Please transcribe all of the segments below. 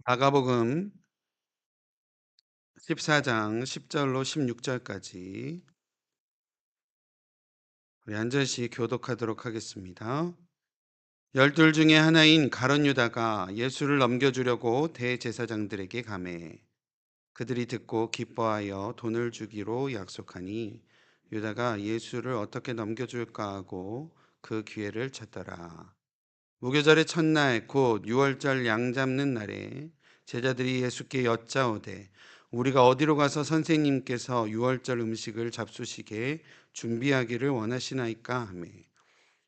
마가복음 14장 10절로 16절까지 우리 한 절씩 교독하도록 하겠습니다. 열둘 중에 하나인 가룟 유다가 예수를 넘겨주려고 대제사장들에게 가매 그들이 듣고 기뻐하여 돈을 주기로 약속하니 유다가 예수를 어떻게 넘겨줄까 하고 그 기회를 찾더라. 무교절의 첫날 곧 유월절 양 잡는 날에 제자들이 예수께 여짜오되 우리가 어디로 가서 선생님께서 유월절 음식을 잡수시게 준비하기를 원하시나이까 하매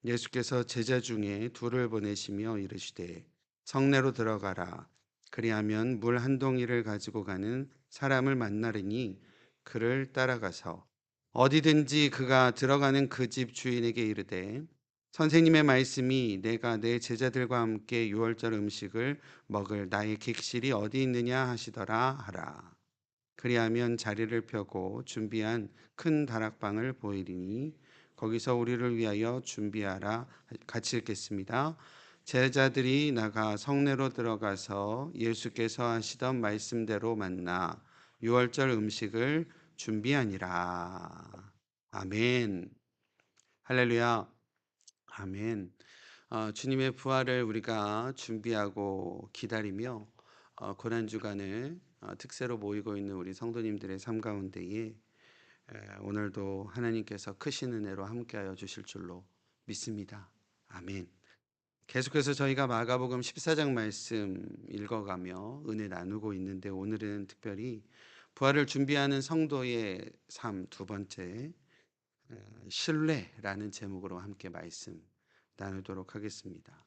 예수께서 제자 중에 둘을 보내시며 이르시되 성내로 들어가라 그리하면 물 한 동이를 가지고 가는 사람을 만나리니 그를 따라가서 어디든지 그가 들어가는 그 집 주인에게 이르되 선생님의 말씀이 내가 내 제자들과 함께 유월절 음식을 먹을 나의 객실이 어디 있느냐 하시더라 하라. 그리하면 자리를 펴고 준비한 큰 다락방을 보이리니 거기서 우리를 위하여 준비하라. 같이 읽겠습니다. 제자들이 나가 성내로 들어가서 예수께서 하시던 말씀대로 만나 유월절 음식을 준비하니라. 아멘. 할렐루야. 아멘. 주님의 부활을 우리가 준비하고 기다리며 고난 주간을 특세로 모이고 있는 우리 성도님들의 삶 가운데에 오늘도 하나님께서 크신 은혜로 함께하여 주실 줄로 믿습니다. 아멘. 계속해서 저희가 마가복음 14장 말씀 읽어가며 은혜 나누고 있는데 오늘은 특별히 부활을 준비하는 성도의 삶 두 번째 신뢰라는 제목으로 함께 말씀 나누도록 하겠습니다.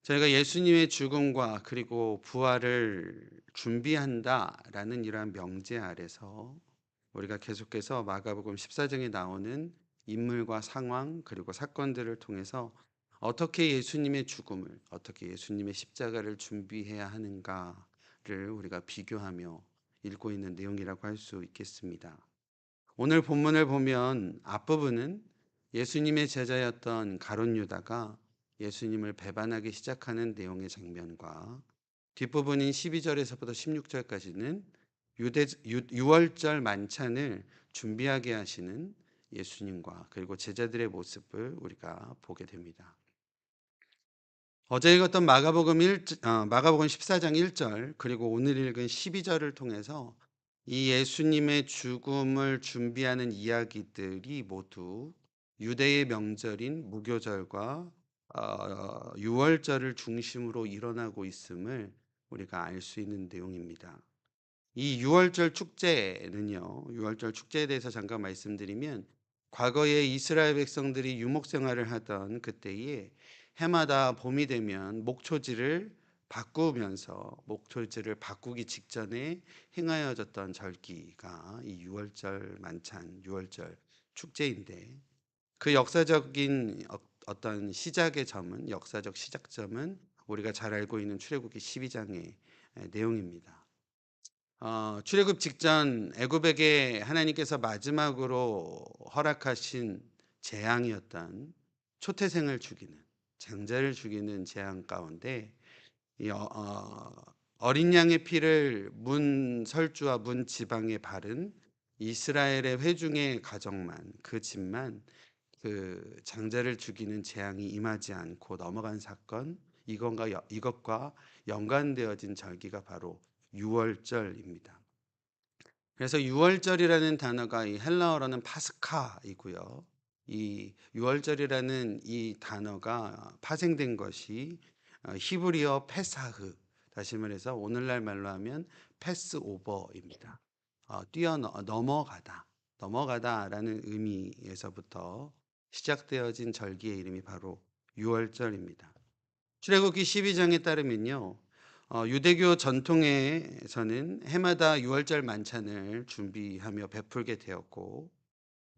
저희가 예수님의 죽음과 그리고 부활을 준비한다라는 이러한 명제 아래서 우리가 계속해서 마가복음 14장에 나오는 인물과 상황 그리고 사건들을 통해서 어떻게 예수님의 죽음을 어떻게 예수님의 십자가를 준비해야 하는가를 우리가 비교하며 읽고 있는 내용이라고 할 수 있겠습니다. 오늘 본문을 보면 앞부분은 예수님의 제자였던 가룟 유다가 예수님을 배반하기 시작하는 내용의 장면과 뒷부분인 12절에서부터 16절까지는 유월절 만찬을 준비하게 하시는 예수님과 그리고 제자들의 모습을 우리가 보게 됩니다. 어제 읽었던 마가복음 14장 1절 그리고 오늘 읽은 12절을 통해서 이 예수님의 죽음을 준비하는 이야기들이 모두 유대의 명절인 무교절과 유월절을 중심으로 일어나고 있음을 우리가 알 수 있는 내용입니다. 이 유월절 축제에 대해서 잠깐 말씀드리면 과거에 이스라엘 백성들이 유목 생활을 하던 그때에 해마다 봄이 되면 목초지를 바꾸기 직전에 행하여졌던 절기가 이 유월절 만찬, 유월절 축제인데 그 어떤 역사적 시작점은 우리가 잘 알고 있는 출애굽기 12장의 내용입니다. 출애굽 직전 애굽에게 하나님께서 마지막으로 허락하신 재앙이었던 초태생을 죽이는 장자를 죽이는 재앙 가운데 어린 양의 피를 문 설주와 문 지방에 바른 이스라엘의 회중의 가정만 그 집만 그 장자를 죽이는 재앙이 임하지 않고 넘어간 사건 이것과 연관되어진 절기가 바로 유월절입니다. 그래서 유월절이라는 단어가 이 헬라어로는 파스카이고요. 이 유월절이라는 이 단어가 파생된 것이 히브리어 페사흐, 다시 말해서 오늘날 말로 하면 패스오버입니다. 넘어가다라는 의미에서부터 시작되어진 절기의 이름이 바로 유월절입니다. 출애굽기 12장에 따르면요. 유대교 전통에서는 해마다 유월절 만찬을 준비하며 베풀게 되었고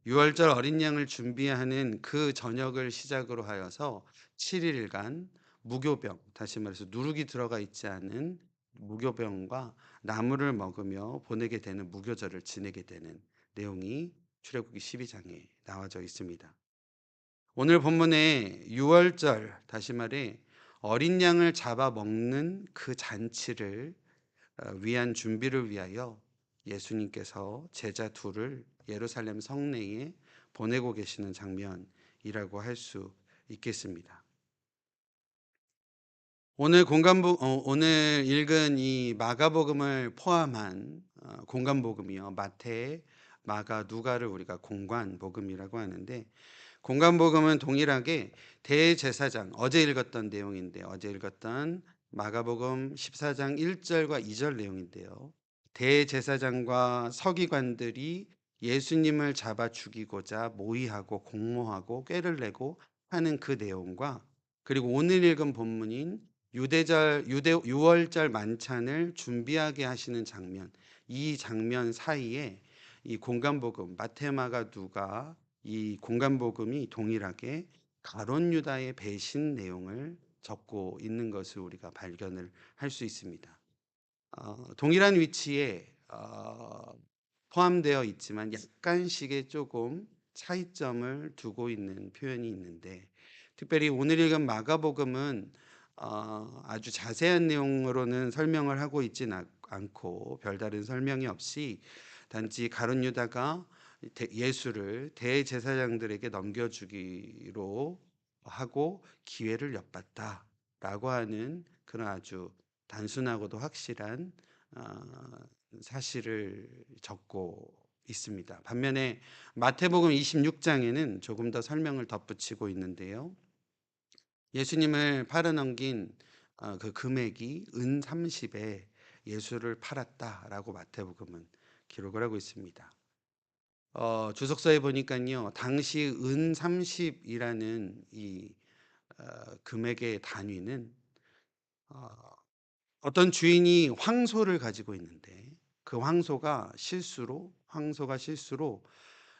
유월절 어린 양을 준비하는 그 저녁을 시작으로 하여서 7일간 무교병, 다시 말해서 누룩이 들어가 있지 않은 무교병과 나물을 먹으며 보내게 되는 무교절을 지내게 되는 내용이 출애굽기 12장에 나와져 있습니다. 오늘 본문의 유월절, 다시 말해 어린 양을 잡아 먹는 그 잔치를 위한 준비를 위하여 예수님께서 제자 둘을 예루살렘 성내에 보내고 계시는 장면이라고 할 수 있겠습니다. 오늘 읽은 이 마가복음을 포함한 공관복음이요. 마태, 마가, 누가를 우리가 공관복음이라고 하는데, 공관복음은 동일하게 대제사장, 어제 읽었던 내용인데, 어제 읽었던 마가복음 14장 1절과 2절 내용인데요. 대제사장과 서기관들이 예수님을 잡아 죽이고자 모의하고 공모하고 꾀를 내고 하는 그 내용과, 그리고 오늘 읽은 본문인 유월절 만찬을 준비하게 하시는 장면, 이 장면 사이에 이 공간복음 마테마가 누가 이 공간복음이 동일하게 가룟 유다의 배신 내용을 적고 있는 것을 우리가 발견을 할 수 있습니다. 동일한 위치에 포함되어 있지만 약간씩의 조금 차이점을 두고 있는 표현이 있는데, 특별히 오늘 읽은 마가복음은 아주 자세한 내용으로는 설명을 하고 있지는 않고 별다른 설명이 없이 단지 가룟 유다가 예수를 대제사장들에게 넘겨주기로 하고 기회를 엿봤다라고 하는 그런 아주 단순하고도 확실한 사실을 적고 있습니다. 반면에 마태복음 26장에는 조금 더 설명을 덧붙이고 있는데요. 예수님을 팔아넘긴 그 금액이 은 30에 예수를 팔았다라고 마태복음은 기록을 하고 있습니다. 주석서에 보니까요, 당시 은 30이라는 이 금액의 단위는 어, 어떤 주인이 황소를 가지고 있는데, 그 황소가 실수로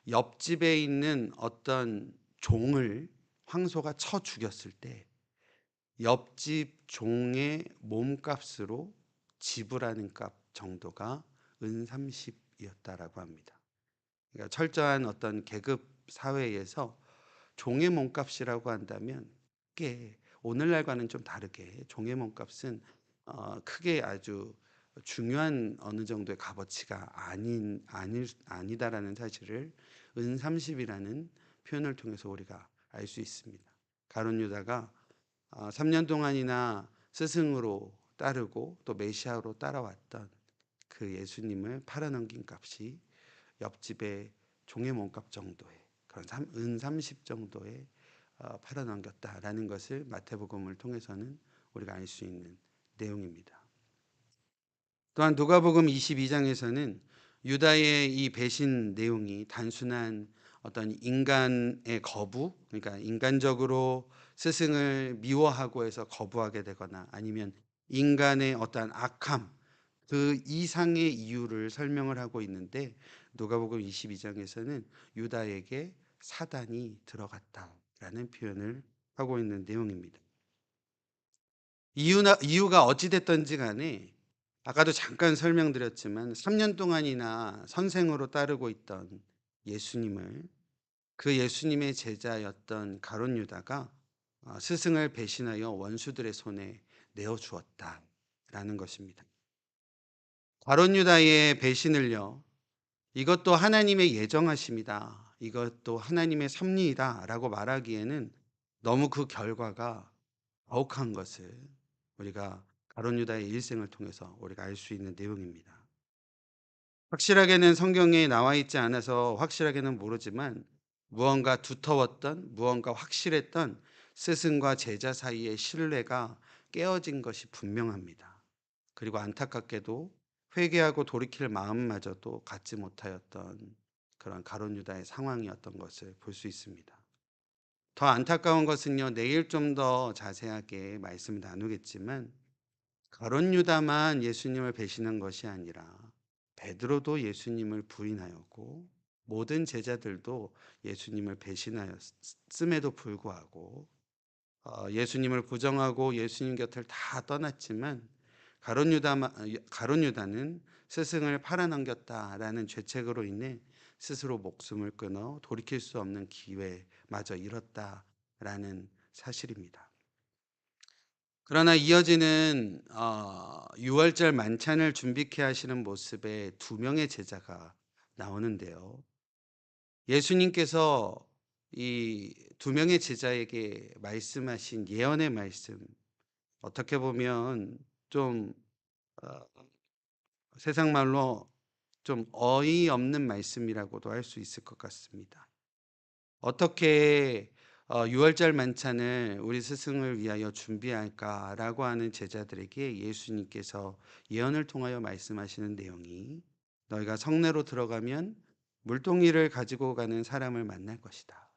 옆집에 있는 어떤 종을 황소가 쳐 죽였을 때 옆집 종의 몸값으로 지불하는 값 정도가 은 30이었다라고 합니다. 그러니까 철저한 어떤 계급 사회에서 종의 몸값이라고 한다면, 꽤 오늘날과는 좀 다르게 종의 몸값은 크게 아주 중요한 어느 정도의 값어치가 아니다라는 사실을 은 30이라는 표현을 통해서 우리가 알 수 있습니다. 가룟 유다가 3년 동안이나 스승으로 따르고 또 메시아로 따라왔던 그 예수님을 팔아넘긴 값이 옆집의 종의 몸값 정도의 그런 은 30 정도의 팔아넘겼다라는 것을 마태복음을 통해서는 우리가 알 수 있는 내용입니다. 또한 누가복음 22장에서는 유다의 이 배신 내용이 단순한 어떤 인간의 거부, 그러니까 인간적으로 스승을 미워하고 해서 거부하게 되거나 아니면 인간의 어떠한 악함, 그 이상의 이유를 설명을 하고 있는데, 누가복음 22장에서는 유다에게 사단이 들어갔다라는 표현을 하고 있는 내용입니다. 이유가 어찌됐든지 간에 아까도 잠깐 설명드렸지만 3년 동안이나 선생으로 따르고 있던 예수님을, 그 예수님의 제자였던 가룟 유다가 스승을 배신하여 원수들의 손에 내어 주었다라는 것입니다. 가룟 유다의 배신을요, 이것도 하나님의 예정하심이다, 이것도 하나님의 섭리이다라고 말하기에는 너무 그 결과가 가혹한 것을 우리가 가룟 유다의 일생을 통해서 우리가 알 수 있는 내용입니다. 확실하게는 성경에 나와 있지 않아서 확실하게는 모르지만, 무언가 확실했던 스승과 제자 사이의 신뢰가 깨어진 것이 분명합니다. 그리고 안타깝게도 회개하고 돌이킬 마음마저도 갖지 못하였던 그런 가룟 유다의 상황이었던 것을 볼 수 있습니다. 더 안타까운 것은요, 내일 좀 더 자세하게 말씀을 나누겠지만, 가룟 유다만 예수님을 배신한 것이 아니라 베드로도 예수님을 부인하였고 모든 제자들도 예수님을 배신하였음에도 불구하고 예수님을 부정하고 예수님 곁을 다 떠났지만, 가룟 유다는 스승을 팔아넘겼다라는 죄책으로 인해 스스로 목숨을 끊어 돌이킬 수 없는 기회마저 잃었다라는 사실입니다. 그러나 이어지는 유월절 만찬을 준비케 하시는 모습에 두 명의 제자가 나오는데요. 예수님께서 이 두 명의 제자에게 말씀하신 예언의 말씀, 어떻게 보면 좀 어 세상 말로 좀 어이없는 말씀이라고도 할 수 있을 것 같습니다. 어떻게 유월절 만찬을 우리 스승을 위하여 준비할까라고 하는 제자들에게 예수님께서 예언을 통하여 말씀하시는 내용이, 너희가 성내로 들어가면 물동이를 가지고 가는 사람을 만날 것이다.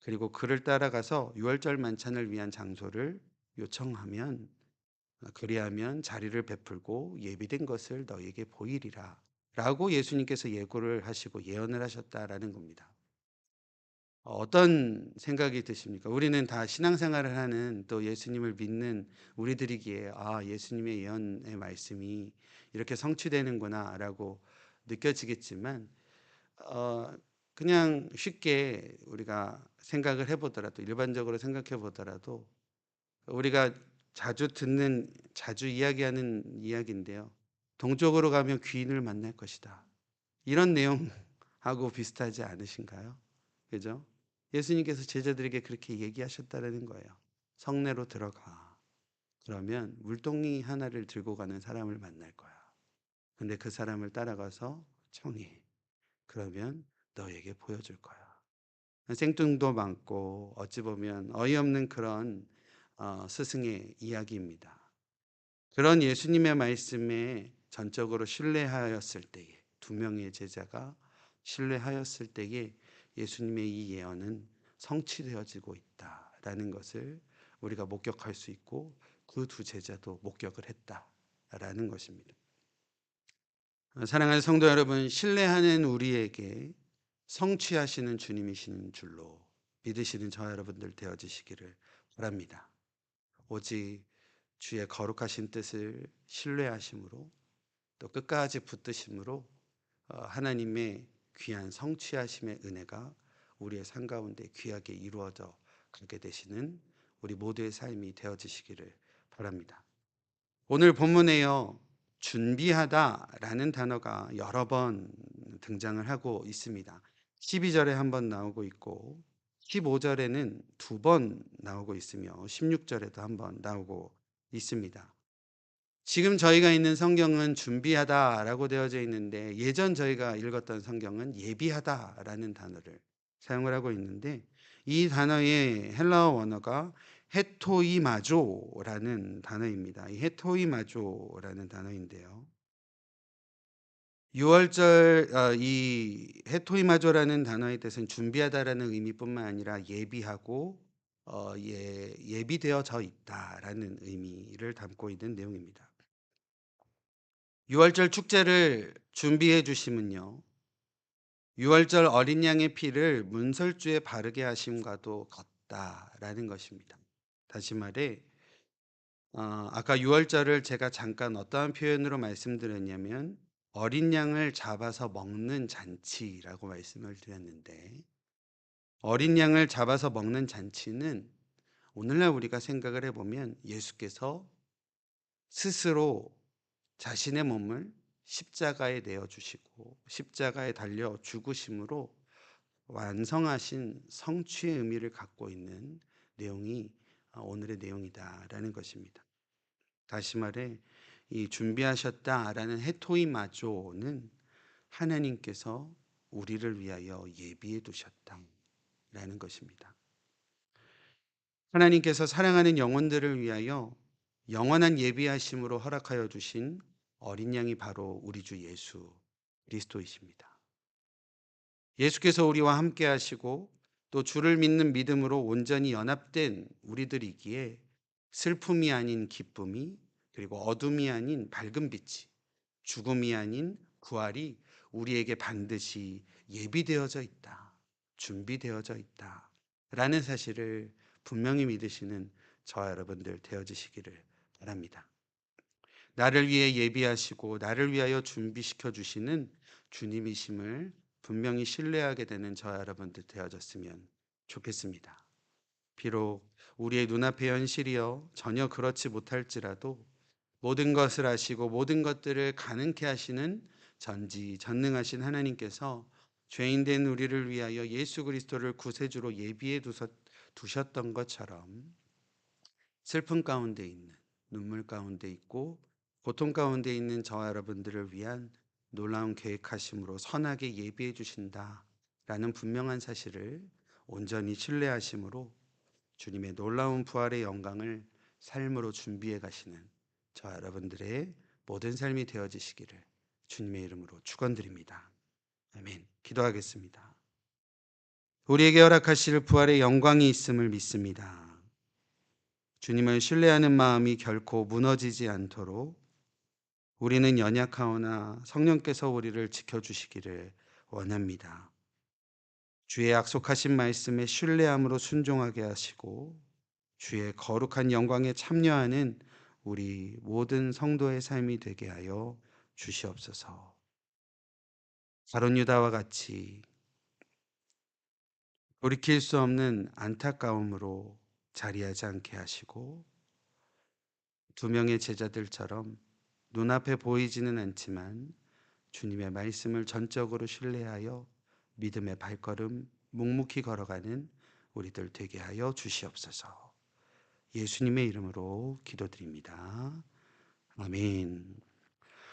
그리고 그를 따라가서 유월절 만찬을 위한 장소를 요청하면, 그리하면 자리를 베풀고 예비된 것을 너희에게 보이리라 라고 예수님께서 예고를 하시고 예언을 하셨다라는 겁니다. 어떤 생각이 드십니까? 우리는 다 신앙생활을 하는, 또 예수님을 믿는 우리들이기에 예수님의 예언의 말씀이 이렇게 성취되는구나라고 느껴지겠지만, 어 그냥 쉽게 우리가 생각을 해 보더라도, 일반적으로 생각해 보더라도, 우리가 자주 이야기하는 이야기인데요. 동쪽으로 가면 귀인을 만날 것이다. 이런 내용하고 비슷하지 않으신가요? 그죠? 예수님께서 제자들에게 그렇게 얘기하셨다라는 거예요. 성내로 들어가. 그러면 물동이 하나를 들고 가는 사람을 만날 거야. 근데 그 사람을 따라가서 청해. 그러면 너에게 보여줄 거야. 생뚱도 많고 어찌 보면 어이없는 그런 스승의 이야기입니다. 그런 예수님의 말씀에 전적으로 신뢰하였을 때에, 두 명의 제자가 신뢰하였을 때에 예수님의 이 예언은 성취되어지고 있다라는 것을 우리가 목격할 수 있고, 그 두 제자도 목격을 했다라는 것입니다. 사랑하는 성도 여러분, 신뢰하는 우리에게 성취하시는 주님이신 줄로 믿으시는 저 여러분들 되어지시기를 바랍니다. 오직 주의 거룩하신 뜻을 신뢰하심으로, 또 끝까지 붙드심으로 하나님의 귀한 성취하심의 은혜가 우리의 삶 가운데 귀하게 이루어져 가게 되시는 우리 모두의 삶이 되어지시기를 바랍니다. 오늘 본문에요, 준비하다라는 단어가 여러 번 등장을 하고 있습니다. 12절에 한 번 나오고 있고, 15절에는 두 번 나오고 있으며, 16절에도 한 번 나오고 있습니다. 지금 저희가 있는 성경은 준비하다라고 되어져 있는데, 예전 저희가 읽었던 성경은 예비하다라는 단어를 사용을 하고 있는데, 이 단어의 헬라어 원어가 헤토이마조라는 단어입니다. 이 헤토이마조라는 단어인데요. 유월절, 이 헤토이마조라는 단어의 뜻은 준비하다라는 의미뿐만 아니라 예비하고 예비되어져 있다라는 의미를 담고 있는 내용입니다. 유월절 축제를 준비해 주심은요, 유월절 어린 양의 피를 문설주에 바르게 하심과도 같다라는 것입니다. 다시 말해, 아까 유월절을 제가 잠깐 어떠한 표현으로 말씀드렸냐면, 어린 양을 잡아서 먹는 잔치라고 말씀을 드렸는데, 어린 양을 잡아서 먹는 잔치는 오늘날 우리가 생각을 해보면 예수께서 스스로 자신의 몸을 십자가에 내어 주시고 십자가에 달려 죽으심으로 완성하신 성취의 의미를 갖고 있는 내용이 오늘의 내용이다라는 것입니다. 다시 말해, 이 준비하셨다라는 헤토이마조는 하나님께서 우리를 위하여 예비해 두셨다라는 것입니다. 하나님께서 사랑하는 영혼들을 위하여 영원한 예비하심으로 허락하여 주신 어린 양이 바로 우리 주 예수 그리스도이십니다. 예수께서 우리와 함께 하시고, 또 주를 믿는 믿음으로 온전히 연합된 우리들이기에 슬픔이 아닌 기쁨이, 그리고 어둠이 아닌 밝은 빛이, 죽음이 아닌 부활이 우리에게 반드시 예비되어져 있다, 준비되어져 있다 라는 사실을 분명히 믿으시는 저와 여러분들 되어지시기를 바랍니다. 나를 위해 예비하시고 나를 위하여 준비시켜 주시는 주님이심을 분명히 신뢰하게 되는 저와 여러분들 되어졌으면 좋겠습니다. 비록 우리의 눈앞의 현실이여 전혀 그렇지 못할지라도 모든 것을 아시고 모든 것들을 가능케 하시는 전지전능하신 하나님께서 죄인된 우리를 위하여 예수 그리스도를 구세주로 예비해 두셨던 것처럼 슬픔 가운데 있는, 눈물 가운데 있고 고통 가운데 있는 저와 여러분들을 위한 놀라운 계획하심으로 선하게 예비해 주신다라는 분명한 사실을 온전히 신뢰하심으로 주님의 놀라운 부활의 영광을 삶으로 준비해 가시는 저와 여러분들의 모든 삶이 되어지시기를 주님의 이름으로 축원드립니다. 아멘. 기도하겠습니다. 우리에게 허락하실 부활의 영광이 있음을 믿습니다. 주님을 신뢰하는 마음이 결코 무너지지 않도록 우리는 연약하오나 성령께서 우리를 지켜주시기를 원합니다. 주의 약속하신 말씀에 신뢰함으로 순종하게 하시고 주의 거룩한 영광에 참여하는 우리 모든 성도의 삶이 되게 하여 주시옵소서. 가룟 유다와 같이 돌이킬 수 없는 안타까움으로 자리하지 않게 하시고 두 명의 제자들처럼 눈앞에 보이지는 않지만 주님의 말씀을 전적으로 신뢰하여 믿음의 발걸음 묵묵히 걸어가는 우리들 되게 하여 주시옵소서. 예수님의 이름으로 기도드립니다. 아멘.